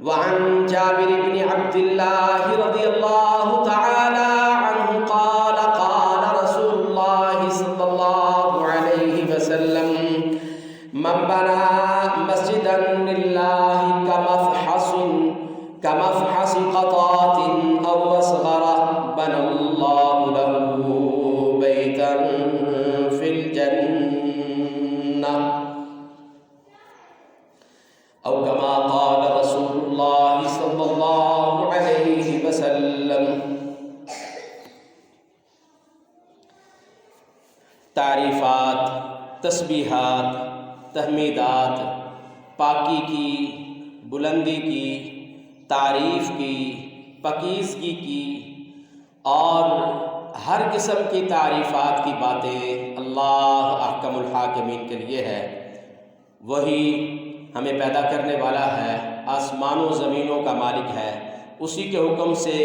وعن جابر بن عبد الله رضي الله تعالى عنه قال قال رسول الله صلى الله عليه وسلم من بنى مسجدا لله كمفحص قطات أو أصغر بنى الله له بيتا في الجنة أو كما قال رسول الله صلى الله عليه وسلم۔ تعریفات، تسبیحات، تحمیدات، پاکی کی، بلندی کی، تعریف کی، پاکیزگی کی اور ہر قسم کی تعریفات کی باتیں اللہ احکم الحاکمین کے لیے ہے۔ وہی ہمیں پیدا کرنے والا ہے، آسمان و زمینوں کا مالک ہے، اسی کے حکم سے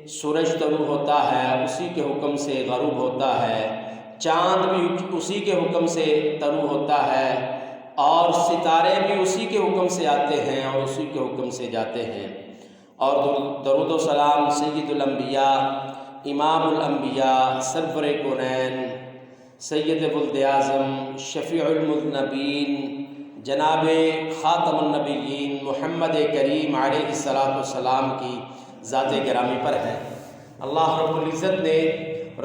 سورج طلوع ہوتا ہے، اسی کے حکم سے غروب ہوتا ہے، چاند بھی اسی کے حکم سے طلوع ہوتا ہے اور ستارے بھی اسی کے حکم سے آتے ہیں اور اسی کے حکم سے جاتے ہیں۔ اور درود و سلام سید الانبیاء، امام الانبیاء، سرور کونین، سید ولد اعظم، شفیع المذنبین، جناب خاتم النبیین محمد کریم علیہ السلام کی ذات گرامی پر ہے۔ اللہ رب العزت نے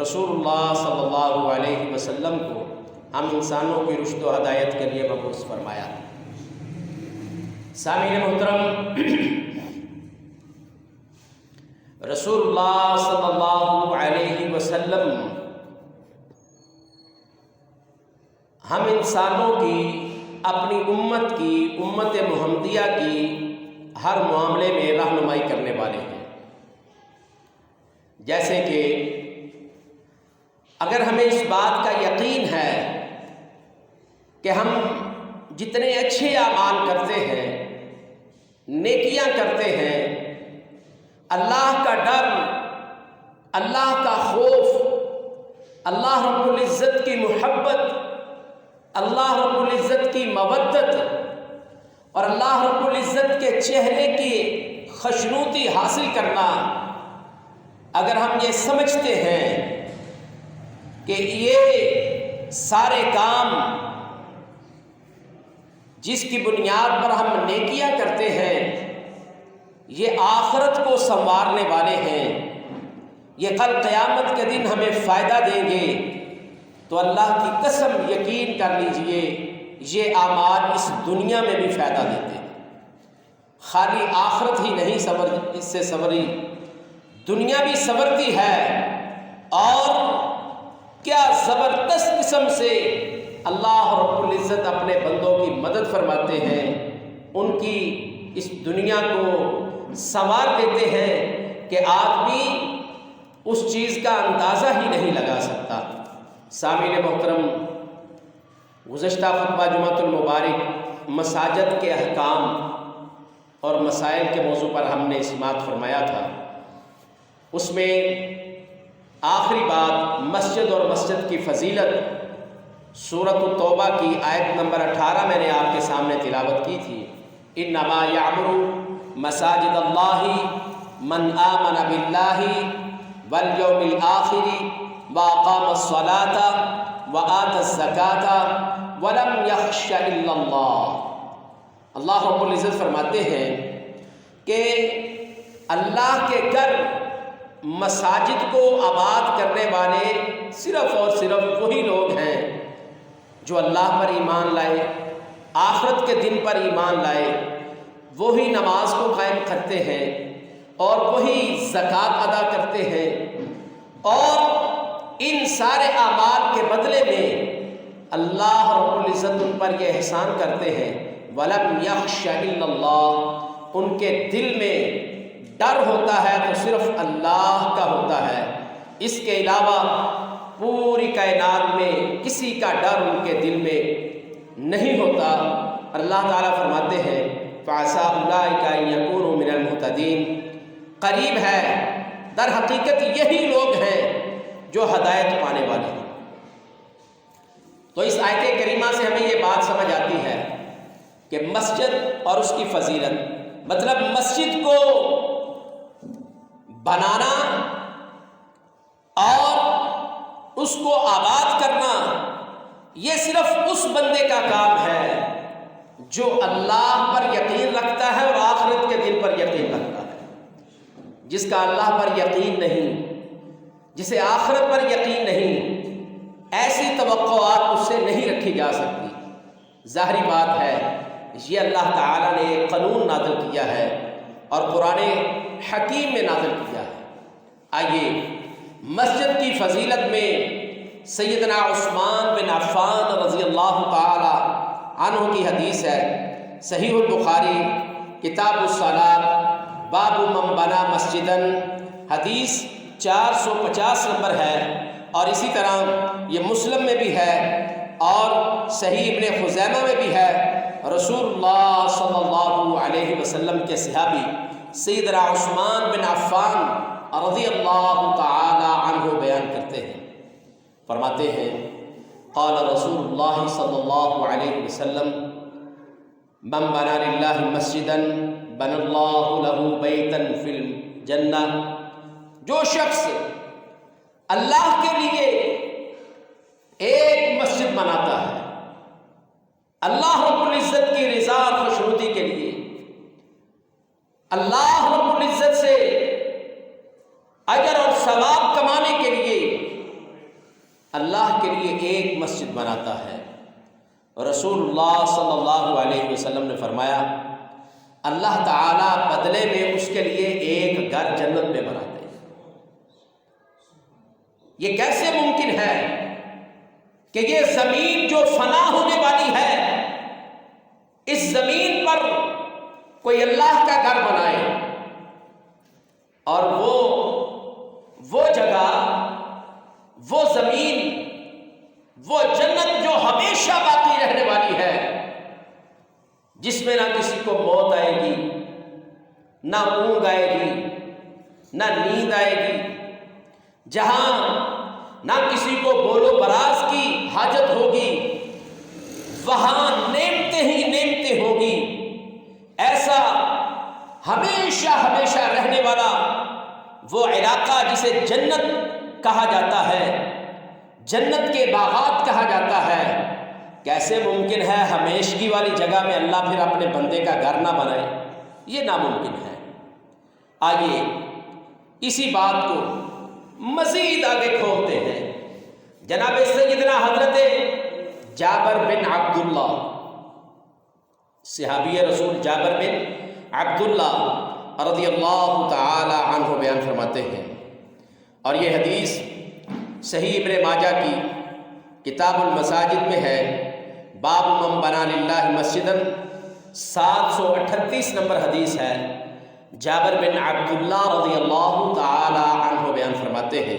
رسول اللہ صلی اللہ علیہ وسلم کو ہم انسانوں کی رشد و ہدایت کے لیے مبعوث فرمایا۔ سامعین محترم، رسول اللہ صلی اللہ علیہ وسلم ہم انسانوں کی، اپنی امت کی، امت محمدیہ کی ہر معاملے میں رہنمائی کرنے والے ہیں۔ جیسے کہ اگر ہمیں اس بات کا یقین ہے کہ ہم جتنے اچھے اعمال کرتے ہیں، نیکیاں کرتے ہیں، اللہ کا ڈر، اللہ کا خوف، اللہ رب العزت کی محبت، اللہ رب العزت کی مودت اور اللہ رب العزت کے چہرے کی خوشنودی حاصل کرنا، اگر ہم یہ سمجھتے ہیں کہ یہ سارے کام جس کی بنیاد پر ہم نیکیاں کرتے ہیں یہ آخرت کو سنوارنے والے ہیں، یہ کل قیامت کے دن ہمیں فائدہ دیں گے، تو اللہ کی قسم یقین کر لیجئے یہ اعمال اس دنیا میں بھی فائدہ دیتے ہیں۔ خالی آخرت ہی نہیں اس سے سنوری، دنیا بھی سنورتی ہے۔ اور کیا زبردست قسم سے اللہ رب العزت اپنے بندوں کی مدد فرماتے ہیں، ان کی اس دنیا کو سنوار دیتے ہیں کہ آدمی اس چیز کا اندازہ ہی نہیں لگا سکتا۔ سامعین محترم، گزشتہ خطبہ جمعۃ المبارک مساجد کے احکام اور مسائل کے موضوع پر ہم نے سماعت فرمایا تھا۔ اس میں آخری بات مسجد اور مسجد کی فضیلت، سورۃ التوبہ کی آیت نمبر 18 میں نے آپ کے سامنے تلاوت کی تھی۔ انما یعمر مساجد اللہ من آمن باللہ والیوم الآخر وَأَقَامَ الصَّلَاةَ وَآتَى الزَّكَاةَ وَلَمْ يَخْشَ إِلَّا اللَّهُ۔ اللہ رب العزت فرماتے ہیں کہ اللہ کے گھر مساجد کو آباد کرنے والے صرف اور صرف وہی لوگ ہیں جو اللہ پر ایمان لائے، آخرت کے دن پر ایمان لائے، وہی نماز کو قائم کرتے ہیں اور وہی زکوٰۃ ادا کرتے ہیں، اور ان سارے اعمال کے بدلے میں اللہ رب العزت ان پر یہ احسان کرتے ہیں وَلَمْ يَخْشَ إِلَّا اللَّهُ، ان کے دل میں ڈر ہوتا ہے تو صرف اللہ کا ہوتا ہے، اس کے علاوہ پوری کائنات میں کسی کا ڈر ان کے دل میں نہیں ہوتا۔ اللہ تعالیٰ فرماتے ہیں فَعَسَىٰ أُولَٰئِكَ أَن يَكُونُوا مِنَ الْمُهْتَدِينَ، قریب ہے، در حقیقت یہی لوگ ہیں جو ہدایت پانے والے ہیں۔ تو اس آیت کریمہ سے ہمیں یہ بات سمجھ آتی ہے کہ مسجد اور اس کی فضیلت، مطلب مسجد کو بنانا اور اس کو آباد کرنا یہ صرف اس بندے کا کام ہے جو اللہ پر یقین رکھتا ہے اور آخرت کے دن پر یقین رکھتا ہے۔ جس کا اللہ پر یقین نہیں، جسے آخرت پر یقین نہیں، ایسی توقعات اس سے نہیں رکھی جا سکتی۔ ظاہری بات ہے یہ اللہ تعالیٰ نے ایک قانون نازل کیا ہے اور قرآن حکیم میں نازل کیا ہے۔ آئیے مسجد کی فضیلت میں سیدنا عثمان بن عفان رضی اللہ تعالی عنہ کی حدیث ہے، صحیح البخاری کتاب الصلاۃ باب من بنا مسجدن، حدیث 450 نمبر ہے، اور اسی طرح یہ مسلم میں بھی ہے اور صحیح ابن خزیمہ میں بھی ہے۔ رسول اللہ صلی اللہ علیہ وسلم کے صحابی سیدنا عثمان بن عفان رضی اللہ تعالی عنہ بیان کرتے ہیں، فرماتے ہیں قال رسول اللہ صلی اللہ علیہ وسلم من بنا للہ مسجدا بنى اللہ له بیتا فی الجنہ، جو شخص اللہ کے لیے ایک مسجد بناتا ہے اللہ رب العزت کی رضا اور خوشنودی کے لیے، اللہ رب العزت سے اجر اور ثواب کمانے کے لیے اللہ کے لیے ایک مسجد بناتا ہے، رسول اللہ صلی اللہ علیہ وسلم نے فرمایا اللہ تعالیٰ بدلے میں اس کے لیے ایک گھر جنت میں بناتے ہیں۔ یہ کیسے ممکن ہے کہ یہ زمین جو فنا ہونے والی ہے، اس زمین پر کوئی اللہ کا گھر بنائے اور وہ جگہ، وہ زمین، وہ جنت جو ہمیشہ باقی رہنے والی ہے، جس میں نہ کسی کو موت آئے گی، نہ اونگ آئے گی، نہ نیند آئے گی، جہاں نہ کسی کو بول و براز کی حاجت ہوگی، وہاں نعمتیں ہی نعمتیں ہوگی، ایسا ہمیشہ ہمیشہ رہنے والا وہ علاقہ جسے جنت کہا جاتا ہے، جنت کے باغات کہا جاتا ہے، کیسے ممکن ہے ہمیشگی والی جگہ میں اللہ پھر اپنے بندے کا گھر نہ بنائے؟ یہ ناممکن ہے۔ آئیے اسی بات کو مزید آگے کھولتے ہیں۔ جناب سیدنا حضرت جابر بن عبداللہ، صحابی رسول جابر بن عبداللہ رضی اللہ تعالی عنہ بیان فرماتے ہیں، اور یہ حدیث صحیح ابن ماجہ کی کتاب المساجد میں ہے، باب من بنا للہ مسجدن، 738 نمبر حدیث ہے۔ جابر بن عبداللہ رضی اللہ تعالی عنہ بیان فرماتے ہیں،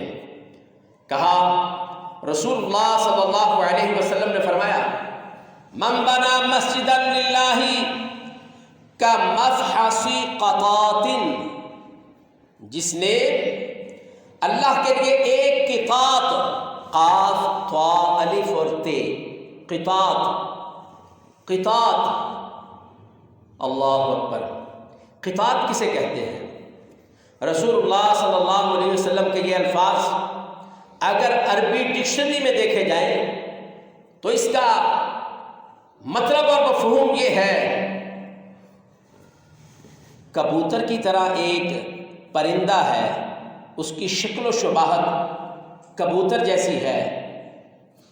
کہا رسول اللہ صلی اللہ علیہ وسلم نے فرمایا من بنا مسجدا للہ کمفحص قطاط، جس نے اللہ کے لیے ایک قطاط، قاف طا الف اور تے، قطاط، اللہ اکبر، قطاط کسے کہتے ہیں؟ رسول اللہ صلی اللہ علیہ وسلم کے یہ الفاظ اگر عربی ڈکشنری میں دیکھے جائیں تو اس کا مطلب اور مفہوم یہ ہے، کبوتر کی طرح ایک پرندہ ہے، اس کی شکل و شباہت کبوتر جیسی ہے،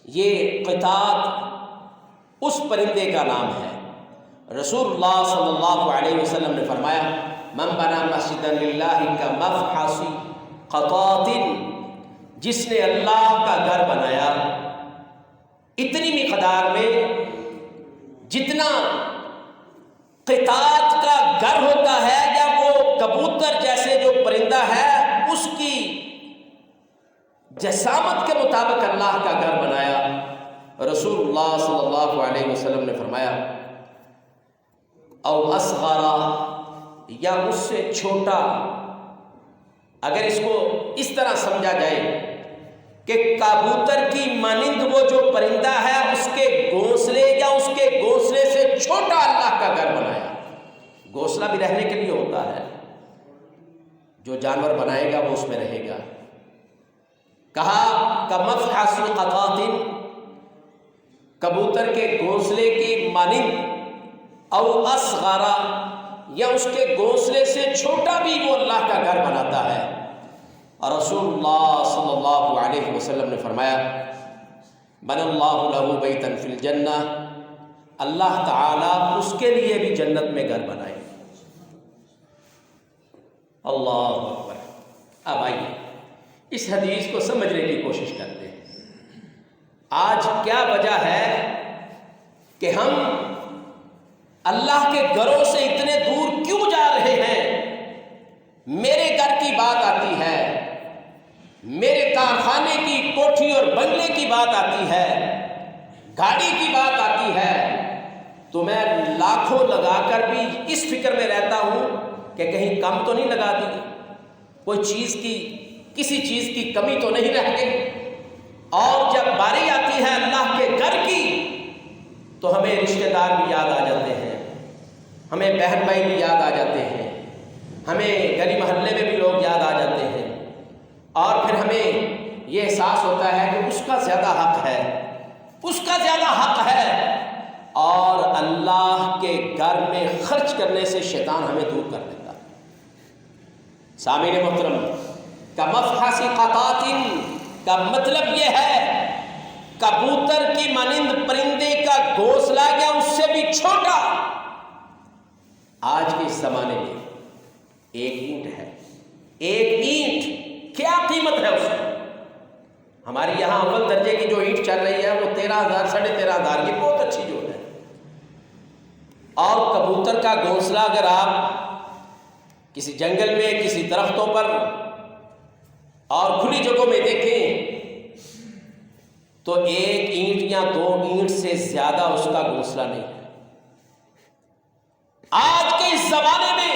یہ قطاط اس پرندے کا نام ہے۔ رسول اللہ صلی اللہ علیہ وسلم نے فرمایا من بنا مسجدا للہ کمفحص قطاط، جس نے اللہ کا گھر بنایا اتنی مقدار میں جتنا قطاط کا گھر ہوتا ہے، یا وہ کبوتر جیسے جو پرندہ ہے اس کی جسامت کے مطابق اللہ کا گھر بنایا۔ رسول اللہ صلی اللہ علیہ وسلم نے فرمایا او اصغر، یا اس سے چھوٹا، اگر اس کو اس طرح سمجھا جائے کہ کبوتر کی مانند وہ جو پرندہ ہے اس کے گھونسلے یا اس کے گھونسلے سے چھوٹا اللہ گھونسلہ بھی رہنے کے لیے ہوتا ہے، جو جانور بنائے گا وہ اس میں رہے گا۔ کہا کمفحص قطاط، کبوتر کے گھونسلے کی مانند، او اصغر، یا اس کے گھونسلے سے چھوٹا بھی وہ اللہ کا گھر بناتا ہے۔ اور رسول اللہ صلی اللہ علیہ وسلم نے فرمایا بن اللہ لہ بیتا فی الجنہ، اللہ تعالیٰ اس کے لیے بھی جنت میں گھر بنائے۔ اللہ اکبر۔ اب آئیے اس حدیث کو سمجھنے کی کوشش کرتے ہیں۔ آج کیا وجہ ہے کہ ہم اللہ کے گھروں سے اتنے دور کیوں جا رہے ہیں؟ میرے گھر کی بات آتی ہے، میرے کارخانے کی کوٹھی اور بنگلے کی بات آتی ہے، گاڑی کی بات آتی ہے، تو میں لاکھوں لگا کر بھی اس فکر میں رہتا ہوں کہ کہیں کم تو نہیں لگا دی، کوئی کسی چیز کی کمی تو نہیں رہ گئی۔ اور جب باری آتی ہے اللہ کے گھر کی تو ہمیں رشتہ دار بھی یاد آ جاتے ہیں، ہمیں بہن بھائی بھی یاد آ جاتے ہیں، ہمیں گلی محلے میں بھی لوگ یاد آ جاتے ہیں، اور پھر ہمیں یہ احساس ہوتا ہے کہ اس کا زیادہ حق ہے، اس کا زیادہ حق ہے، اور اللہ کے گھر میں خرچ کرنے سے شیطان ہمیں دور کر دیتا ہے۔ سامعین محترم، کمفحص قطاط کا مطلب یہ ہے کبوتر کی مانند پرندے کا گھونسلہ یا اس سے بھی چھوٹا۔ آج کے اس زمانے میں ایک اینٹ ہے، ایک اینٹ کیا قیمت ہے اس کی؟ ہماری یہاں اول درجے کی جو اینٹ چل رہی ہے وہ 13,000 13,500، یہ بہت اچھی جو ہے۔ اور کبوتر کا گھونسلہ اگر آپ کسی جنگل میں، کسی درختوں پر اور کھلی جگہوں میں دیکھیں تو ایک اینٹ یا 2 اینٹ سے زیادہ اس کا گھونسلہ نہیں ہے۔ آج کے اس زمانے میں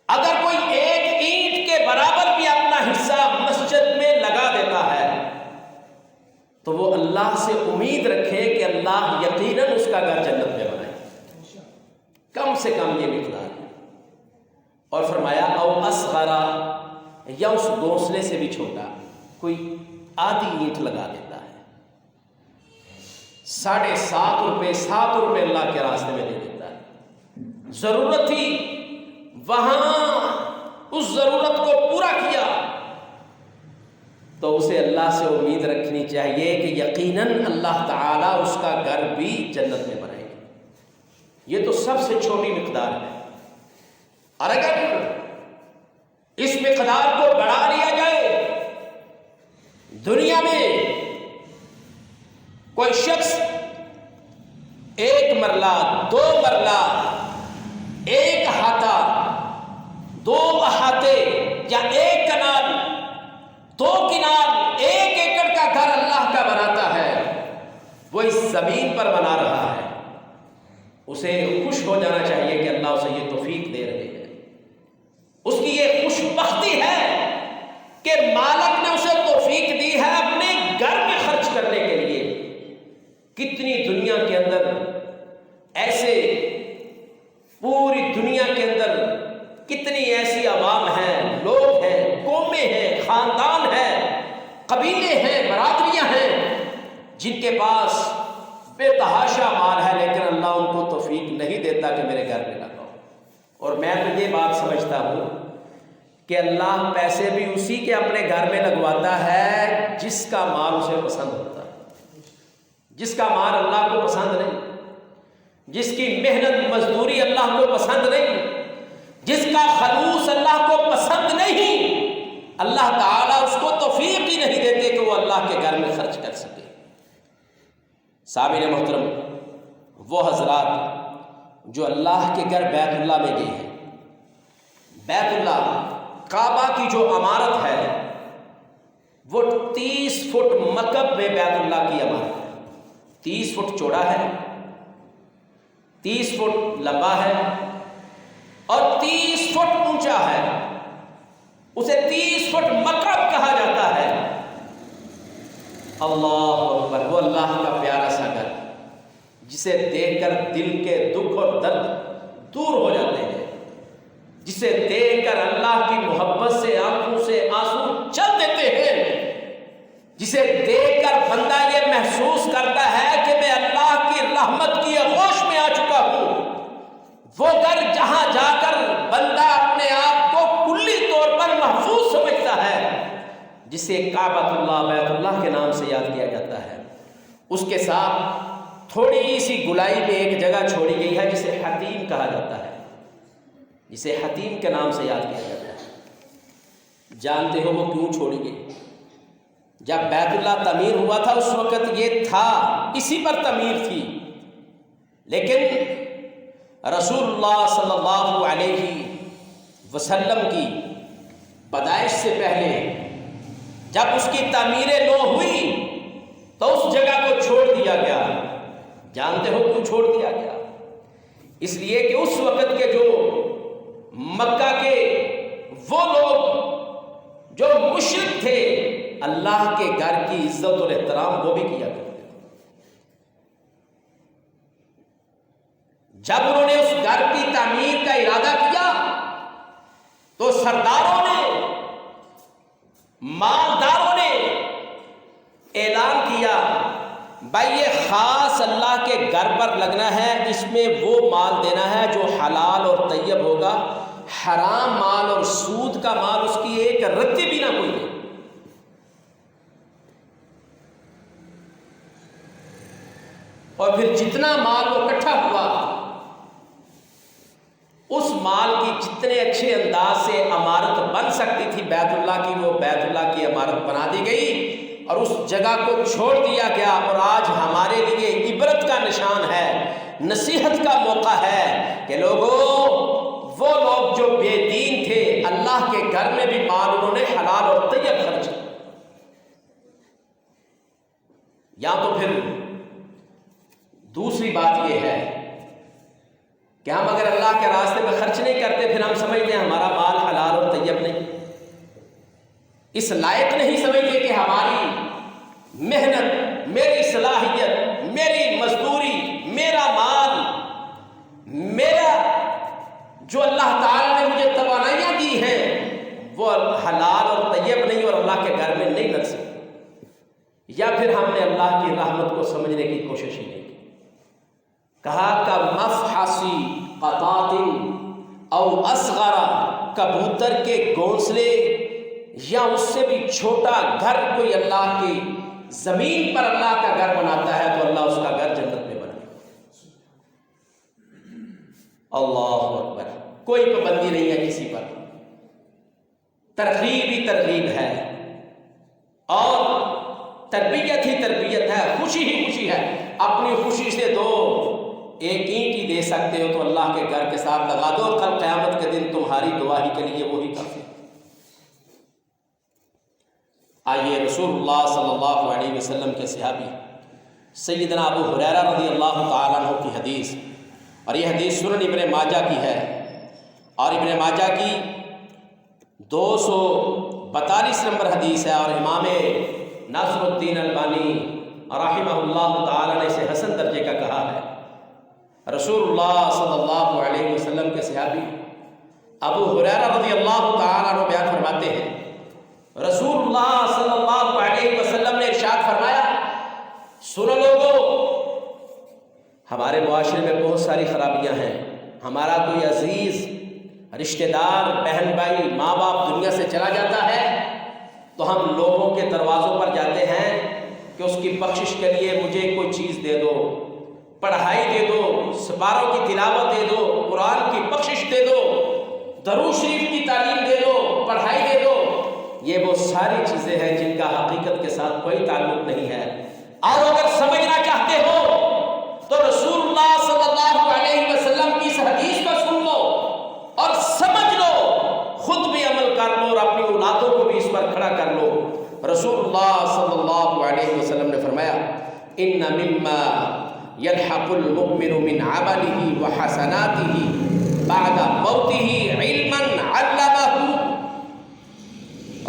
اگر کوئی ایک اینٹ کے برابر بھی اپنا حصہ مسجد میں لگا دیتا ہے تو وہ اللہ سے امید رکھے کہ اللہ یقیناً اس کا گھر جنت میں بنائے، کم سے کم یہ مقدار ہے۔ اور فرمایا او اصغر، یا اس گھونسلے سے بھی چھوٹا، کوئی آدھی اینٹ لگا دیتا ہے، 7.5 روپے 7 روپے اللہ کے راستے میں دے دیتا ہے، ضرورت تھی وہاں اس ضرورت کو پورا کیا، تو اسے اللہ سے امید رکھنی چاہیے کہ یقیناً اللہ تعالیٰ اس کا گھر بھی جنت میں بنائے گا۔ یہ تو سب سے چھوٹی مقدار ہے، اور اگر اس مقدار کو بڑھا لیا جائے، دنیا میں کوئی شخص 1 مرلہ 2 مرلہ 1 احاطہ 2 احاطے یا 1 کنال 2 کنال 1 ایکڑ کا گھر اللہ کا بناتا ہے، وہ اس زمین پر بنا رہا ہے، اسے خوش ہو جانا چاہیے کہ اللہ اسے یہ توفیق دے رہے ہیں۔ اس کی یہ خوش بختی ہے کہ مالک نے اسے توفیق دی ہے اپنے گھر میں خرچ کرنے کے لیے۔ کتنی دنیا کے اندر ایسے، پوری دنیا کے اندر کتنی ایسی عوام ہیں، لوگ ہیں، قومیں ہیں، خاندان ہیں، قبیلے ہیں، برادریاں ہیں، جن کے پاس بے تحاشا مال ہے، لیکن اللہ ان کو توفیق نہیں دیتا کہ میرے گھر میں لگاؤ۔ اور میں تو یہ بات سمجھتا ہوں کہ اللہ پیسے بھی اسی کے اپنے گھر میں لگواتا ہے جس کا مال اسے پسند ہوتا ہے، جس کا مال اللہ کو پسند نہیں، جس کی محنت مزدوری اللہ کو پسند نہیں، جس کا خلوص اللہ کو پسند نہیں، اللہ تعالیٰ اس کو توفیق ہی نہیں دیتے کہ وہ اللہ کے گھر میں خرچ کر سکے۔ سامعین محترم، وہ حضرات جو اللہ کے گھر بیت اللہ میں گئے ہیں، بیت اللہ کعبہ کی جو عمارت ہے وہ 30 فٹ مکعب میں بیت اللہ کی عمارت ہے، 30 فٹ چوڑا ہے، 30 فٹ لمبا ہے اور 30 فٹ اونچا ہے، اسے 30 فٹ مکعب کہا جاتا ہے۔ اللہ اکبر، وہ اللہ کا پیارا سا گھر جسے دیکھ کر دل کے دکھ اور درد دور ہو جاتے ہیں، جسے دیکھ کر اللہ کی محبت سے آنکھوں سے آنسو چل دیتے ہیں، جسے دیکھ کر بندہ یہ محسوس کرتا ہے کہ میں اللہ کی رحمت کی آغوش میں آ چکا ہوں۔ وہ گھر جہاں جا کر بندہ اپنے آپ کو کلی طور پر محفوظ سمجھتا ہے، جسے کعبۃ اللہ بیت اللہ کے نام سے یاد کیا جاتا ہے، اس کے ساتھ تھوڑی سی گلائی میں ایک جگہ چھوڑی گئی ہے جسے حتیم کہا جاتا ہے، جسے حتیم کے نام سے یاد کیا جاتا ہے۔ جانتے ہو وہ کیوں چھوڑی گئی؟ جب بیت اللہ تعمیر ہوا تھا اس وقت یہ تھا، اسی پر تعمیر تھی، لیکن رسول اللہ صلی اللہ علیہ وسلم کی پیدائش سے پہلے جب اس کی تعمیر نو ہوئی تو اس جگہ کو چھوڑ دیا گیا۔ جانتے ہو کیوں چھوڑ دیا گیا؟ اس لیے کہ اس وقت کے جو مکہ کے وہ لوگ جو مشرک تھے، اللہ کے گھر کی عزت اور احترام وہ بھی کیا کرتے تھے۔ جب انہوں نے اس گھر کی تعمیر کا ارادہ کیا تو سرداروں نے، مالداروں نے اعلان کیا، بھائی یہ خاص اللہ کے گھر پر لگنا ہے، اس میں وہ مال دینا ہے جو حلال اور طیب ہوگا، حرام مال اور سود کا مال اس کی ایک رتی بھی نہ کوئی دے۔ اور پھر جتنا مال وہ اکٹھا ہوا، اس مال کی جتنے اچھے انداز سے عمارت بن سکتی تھی بیت اللہ کی، وہ بیت اللہ کی عمارت بنا دی گئی اور اس جگہ کو چھوڑ دیا گیا۔ اور آج ہمارے لیے عبرت کا نشان ہے، نصیحت کا موقع ہے کہ لوگوں، وہ لوگ جو بے دین تھے، اللہ کے گھر میں بھی مال انہوں نے حلال اور طیب خرچ کیا۔ یا تو پھر دوسری بات یہ ہے کہ ہم اگر اللہ کے راستے میں خرچ نہیں کرتے، پھر ہم سمجھتے ہیں ہمارا مال حلال اور طیب نہیں، اس لائق نہیں سمجھتے کہ ہماری محنت، میری صلاحیت، میری مزدوری، میرا مال، میرا جو اللہ تعالیٰ نے مجھے توانائیاں دی ہیں وہ حلال اور طیب نہیں اور اللہ کے گھر میں نہیں لگ سکتے۔ یا پھر ہم نے اللہ کی رحمت کو سمجھنے کی کوشش ہی نہیں کی۔ کہا کا مفحصی قطات او اصغر، کبوتر کے گھونسلے یا اس سے بھی چھوٹا گھر کوئی اللہ کی زمین پر اللہ کا گھر بناتا ہے تو اللہ اس کا گھر جنت میں بنائے۔ اللہ اکبر۔ کوئی پابندی نہیں ہے کسی پر، ترغیب ہی ترغیب ہے اور تربیت ہی تربیت ہے، خوشی ہی خوشی ہے۔ اپنی خوشی سے دو، ایک اینٹ ہی دے سکتے ہو تو اللہ کے گھر کے ساتھ لگا دو، کل قیامت کے دن تمہاری دعا ہی کے لیے وہی کافی۔ آئیے رسول اللہ صلی اللہ علیہ وسلم کے صحابی سیدنا ابو ہریرہ رضی اللہ تعالیٰ عنہ کی حدیث، اور یہ حدیث سنن ابن ماجہ کی ہے، اور ابن ماجہ کی 242 نمبر حدیث ہے، اور امام ناصر الدین البانی رحمہ اللہ تعالیٰ نے اسے حسن درجے کا کہا ہے۔ رسول اللہ صلی اللہ علیہ وسلم کے صحابی ابو ہریرہ رضی اللہ تعالیٰ عنہ بیان فرماتے ہیں، رسول اللہ صلی اللہ علیہ وسلم نے ارشاد فرمایا، سنو لوگو، ہمارے معاشرے میں بہت ساری خرابیاں ہیں، ہمارا کوئی عزیز رشتہ دار، بہن بھائی، ماں باپ دنیا سے چلا جاتا ہے تو ہم لوگوں کے دروازوں پر جاتے ہیں کہ اس کی بخشش کے لیے مجھے کوئی چیز دے دو، پڑھائی دے دو، سپاروں کی تلاوت دے دو، قرآن کی بخشش دے دو، درود شریف کی تعلیم دے دو، پڑھائی دے دو۔ یہ وہ ساری چیزیں ہیں جن کا حقیقت کے ساتھ کوئی تعلق نہیں ہے۔ اور اگر سمجھنا چاہتے ہو تو رسول اللہ صلی اللہ علیہ وسلم کی اس حدیث کو سن لو اور سمجھ لو، خود بھی عمل کر لو اور اپنی اولادوں کو بھی اس پر کھڑا کر لو۔ رسول اللہ صلی اللہ علیہ وسلم نے فرمایا، ان مما يلحق المؤمن من عمله وحسناته بعد موته علما علمه۔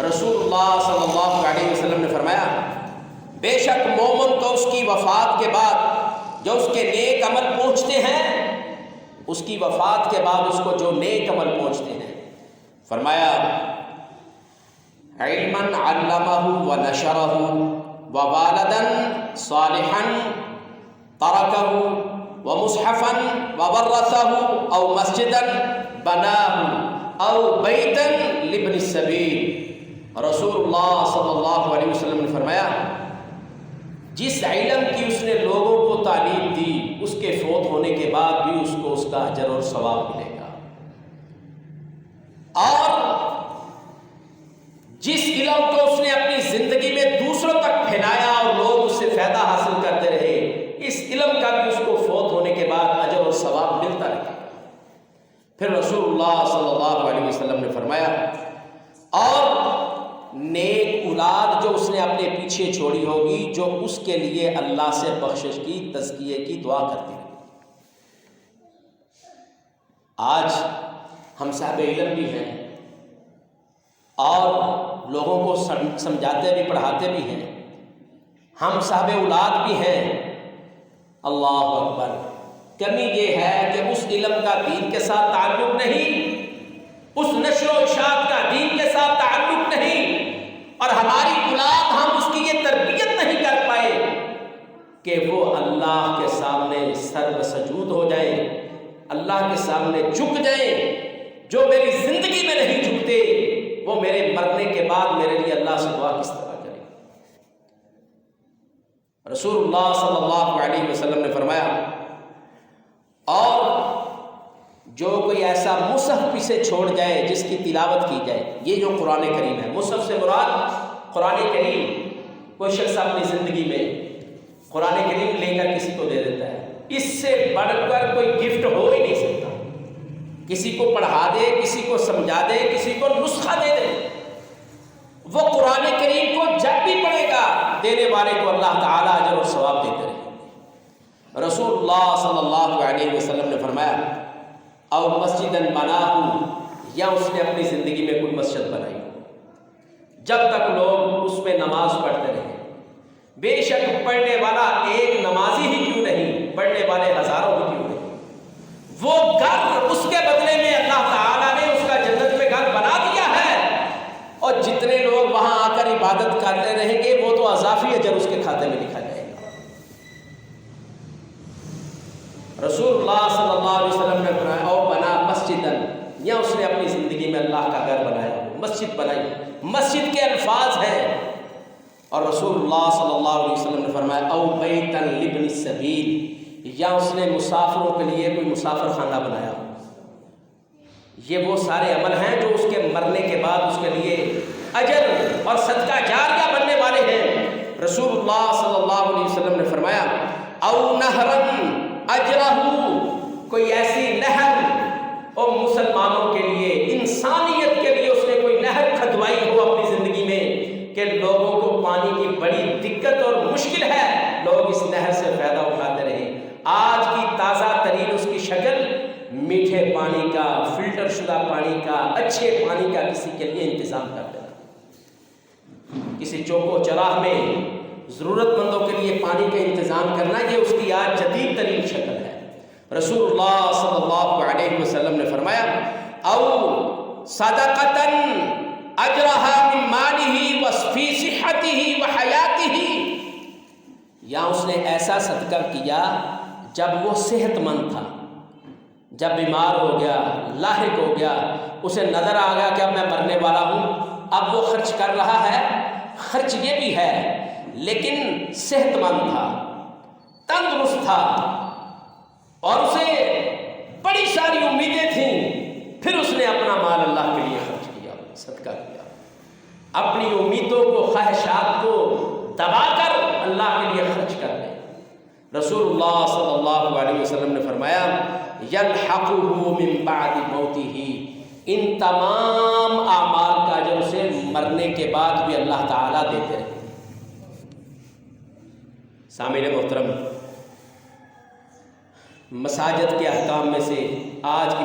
رسول اللہ صلی اللہ علیہ وسلم نے فرمایا، بے شک مومن کو اس کی وفات کے بعد جو اس کے نیک عمل پہنچتے ہیں اس کی وفات کے بعد اس کو جو نیک عمل پہنچتے ہیں، فرمایا علما علمہ ونشرہ ووالدا صالحا ترکہ ومصحفا وورثہ او مسجدا بناہ او بیتا لابن السبیل۔ رسول اللہ صلی اللہ علیہ وسلم نے فرمایا جس علم کی اس نے لوگوں کو تعلیم دی، اس کے فوت ہونے کے بعد بھی اس کو اس کا اجر اور ثواب ملے گا، اور جس علم کو اس نے اپنی زندگی میں دوسروں تک پھیلایا اور لوگ اس سے فائدہ حاصل کرتے رہے، اس علم کا بھی اس کو فوت ہونے کے بعد اجر اور ثواب ملتا رہے گا۔ پھر رسول اللہ صلی اللہ علیہ وسلم نے فرمایا اور نیک اولاد جو اس نے اپنے پیچھے چھوڑی ہوگی، جو اس کے لیے اللہ سے بخشش کی، تزکیے کی دعا کرتی ہے۔ آج ہم صاحب علم بھی ہیں اور لوگوں کو سمجھاتے بھی پڑھاتے بھی ہیں، ہم صاحب اولاد بھی ہیں، اللہ اکبر۔ کمی یہ ہے کہ اس علم کا دین کے ساتھ تعلق نہیں، اس نشر و اشاعت کا دین کے ساتھ تعلق نہیں، اور ہماری اولاد ہم اس کی یہ تربیت نہیں کر پائے کہ وہ اللہ کے سامنے سر بسجود ہو جائیں، اللہ کے سامنے جھک جائیں۔ جو میری زندگی میں نہیں جھکتے وہ میرے مرنے کے بعد میرے لیے اللہ سے دعا کس طرح کریں؟ رسول اللہ صلی اللہ علیہ وسلم نے فرمایا اور جو کوئی ایسا مصحف پیچھے چھوڑ جائے جس کی تلاوت کی جائے، یہ جو قرآن کریم ہے، مصحف سے مراد قرآن کریم، کوئی شخص اپنی زندگی میں قرآن کریم لے کر کسی کو دے دیتا ہے، اس سے بڑھ کر کوئی گفٹ ہو ہی نہیں سکتا۔ کسی کو پڑھا دے، کسی کو سمجھا دے، کسی کو نسخہ دے دے، وہ قرآن کریم کو جب بھی پڑھے گا دینے والے کو اللہ تعالیٰ اجر اور ثواب دیتے رہے گا۔ رسول اللہ صلی اللہ علیہ وسلم نے فرمایا اور مسجد بناہ، یا اس نے اپنی زندگی میں کوئی مسجد بنائی، جب تک لوگ اس میں نماز پڑھتے رہے، بے شک پڑھنے والا ایک نمازی ہی کیوں نہیں، پڑھنے والے ہزاروں ہی کیوں نہیں، وہ گھر اس کے بدلے میں اللہ تعالیٰ نے اس کا جنت میں گھر بنا دیا ہے، اور جتنے لوگ وہاں آ کر عبادت کرتے رہیں گے وہ تو اضافی اجر اس کے کھاتے میں لکھا جائے گا۔ رسول اللہ صلی اللہ علیہ وسلم نے فرمایا او بنا مسجدن، یا اس نے اپنی زندگی میں اللہ کا گھر بنایا، مسجد بنائی، مسجد کے الفاظ ہیں، اور رسول اللہ صلی اللہ علیہ وسلم نے فرمایا او بیتا لابن السبیل، یا اس نے مسافروں کے لیے کوئی مسافر خانہ بنایا۔ یہ وہ سارے عمل ہیں جو اس کے مرنے کے بعد اس کے لیے اجر اور صدقہ جاریہ بننے والے ہیں۔ رسول اللہ صلی اللہ علیہ وسلم نے فرمایا او نہرن اجرہ، کوئی ایسی نہر اور مسلمانوں کے لیے، انسانیت کے لیے اس نے کوئی نہر کھدوائی ہو اپنی زندگی میں کہ لوگوں کو پانی کی بڑی دقت اور مشکل ہے، لوگ اس نہر سے فائدہ اٹھاتے رہے۔ آج کی تازہ ترین اس کی شکل میٹھے پانی کا، فلٹر شدہ پانی کا، اچھے پانی کا کسی کے لیے انتظام کر دینا، کسی چوک و چراغ میں ضرورت مندوں کے لیے پانی کا انتظام کرنا، یہ اس کی آج جدید ترین شکل ہے۔ رسول اللہ صلی اللہ علیہ وسلم نے فرمایا او صدقتن اجرہا من مالہ وفی صحتہ وحیاتہ، یا اس نے ایسا صدقہ کیا جب وہ صحت مند تھا، جب بیمار ہو گیا، لاحق ہو گیا، اسے نظر آ گیا کہ اب میں مرنے والا ہوں، اب وہ خرچ کر رہا ہے، خرچ یہ بھی ہے لیکن صحت مند تھا، تندرست تھا، اور اسے بڑی ساری امیدیں تھیں، پھر اس نے اپنا مال اللہ کے لیے خرچ کیا، صدقہ کیا، اپنی امیدوں کو، خواہشات کو دبا کر اللہ کے لیے خرچ کر دیں۔ رسول اللہ صلی اللہ علیہ وسلم نے فرمایا یلحقہ من بعد موتہ، ان تمام اعمال کا اجر اسے مرنے کے بعد بھی اللہ تعالیٰ دیتے رہے۔ سامعین محترم، مساجد کے احکام میں سے آج کی